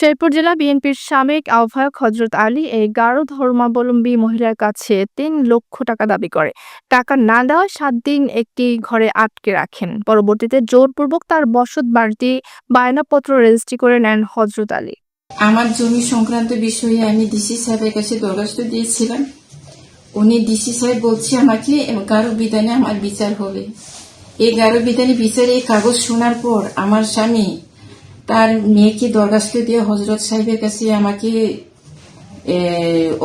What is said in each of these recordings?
শেরপুর জেলা বিএনপির সাবেক আহ্বায়ক হযরত আলী এই গারো ধর্মাবলম্বী মহিলার কাছে ৩ লক্ষ টাকা দাবি করে। টাকা না দেওয়ায় ৭ দিন একটি ঘরে আটকে রাখেন। পরবর্তীতে জোরপূর্বক তার বসত বাড়িটি বায়নাপত্র রেজিস্ট্রি করে নেন হযরত আলী। আমার জমি সংক্রান্ত বিষয়ে আমি ডিসি সাহেবের কাছে দরখাস্ত দিয়েছিলাম। উনি ডিসি সাহেব বলছে আমাকে গারো বিধানে আমার বিচার হবে। এই গারো বিধানে বিচারে এই কাগজ শোনার পর আমার স্বামী তার মেয়েকে দরখাস্ত দিয়ে হযরত সাহেবের কাছে আমাকে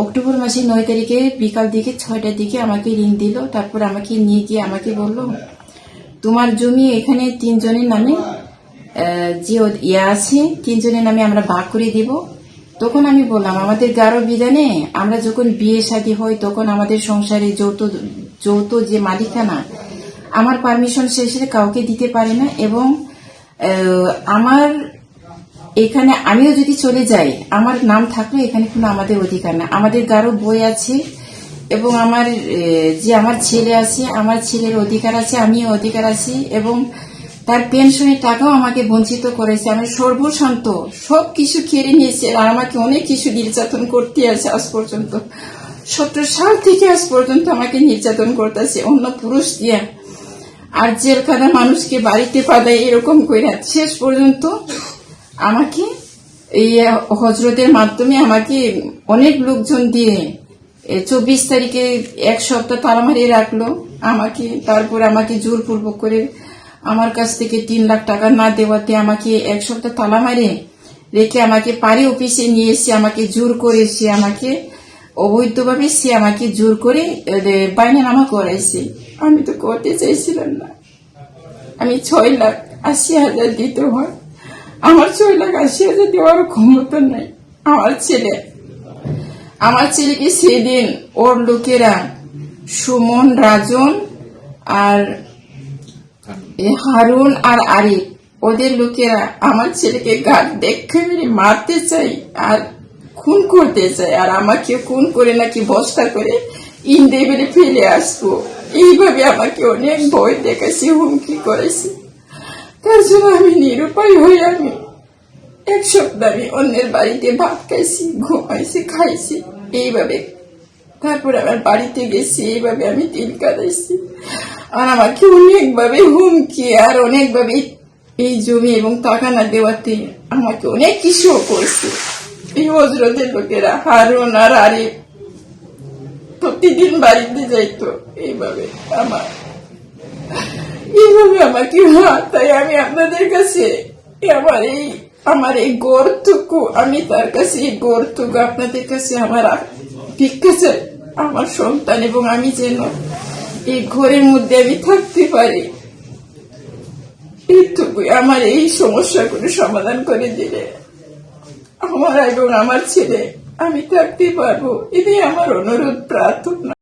অক্টোবর মাসের ৯ তারিখে বিকাল দিকে ৬টার দিকে আমাকে ঋণ দিল। তারপর আমাকে নিয়ে গিয়ে আমাকে বলল, তোমার জমি এখানে ৩ জনের নামে যে আছে 3 জনের নামে আমরা ভাগ করে দিব। তখন আমি বললাম, আমাদের গারো বিধানে আমরা যখন বিয়ে শাদী হয় তখন আমাদের সংসারে যৌথ যে মালিকানা আমার পারমিশন শেষে কাউকে দিতে পারে না, এবং আমার এখানে আমিও যদি চলে যাই আমার নাম থাকলে এখানে কোনো আমাদের অধিকার না। আমাদের গারো বই আছে এবং আমার আমার ছেলে আছে, আমার ছেলের অধিকার আছে, আমিও অধিকার আছি, এবং তার পেনশনের টাকাও আমাকে বঞ্চিত করেছে। আমি সর্বশান্ত সবকিছু কেড়ে নিয়েছে আর আমাকে অনেক কিছু নির্যাতন করতে আছে। আজ পর্যন্ত 17 সাল থেকে আজ পর্যন্ত আমাকে নির্যাতন করতেছে অন্য পুরুষ দিয়ে, আর জেলখানা মানুষকে বাড়িতে পাঠায় এরকম করে। শেষ পর্যন্ত আমাকে এই হযরতের মাধ্যমে আমাকে অনেক লোকজন দিয়ে 24 তারিখে 1 সপ্তাহ তালা মারিয়ে রাখলো আমাকে। তারপর আমাকে জোরপূর্বক করে আমার কাছ থেকে 3 লাখ টাকা না দেওয়াতে আমাকে 1 সপ্তাহ তালা মারে রেখে আমাকে পারি অফিসে নিয়ে এসে আমাকে জোর করে আমাকে অবৈধভাবে আমাকে জোর করে বাইনানামা করাইছে। আমি তো করতে চাইছিলাম না। আমি 6,80,000 দিতে হয়, আমার 6,80,000 দেওয়ার ক্ষমতা নাই। আমার ছেলেকে সেদিন ওর লোকেরা সুমন, রাজন আর হারুন আর আরিফ, ওদের লোকেরা আমার ছেলেকে গাছ দেখে মেরে মারতে চাই আর খুন করতে চাই, আর আমাকে খুন করে নাকি বস্তা করে ইন্দে বেড়ে ফেলে আসবো, এইভাবে আমাকে অনেক ভয় দেখাচ্ছে, হুমকি করেছে। তার জন্য আমি নিরুপায় হয়ে আমি 1 সপ্তাহ আমি অন্যের বাড়িতে ভাত খাইছি, ঘুমাইছি, খাইছি এইভাবে। তারপর আমার বাড়িতে গেছি, এইভাবে আমি দিন কাটাইছি। আর আমাকে অনেকভাবে হুমকি আর অনেকভাবে এই জমি এবং টাকা না দেওয়াতে আমাকে অনেক কিছু করছে। এই হযরতের লোকেরা হারুন আর আরিফ প্রতিদিন বাড়িতে যাইতো এইভাবে আমাকে। তাই আমি আপনাদের কাছে আমার এই গড়টুকু, আমি তার কাছে এই গড়টুকু আপনাদের কাছে আমার ভিক্ষা চাই। আমার সন্তান এবং আমি যেন এই ঘরের মধ্যে আমি থাকতে পারি, এইটুকুই। আমার এই সমস্যাগুলো সমাধান করে দিলে আমার এবং আমার ছেলে আমি থাকতে পারবো, এটাই আমার অনুরোধ, প্রার্থনা।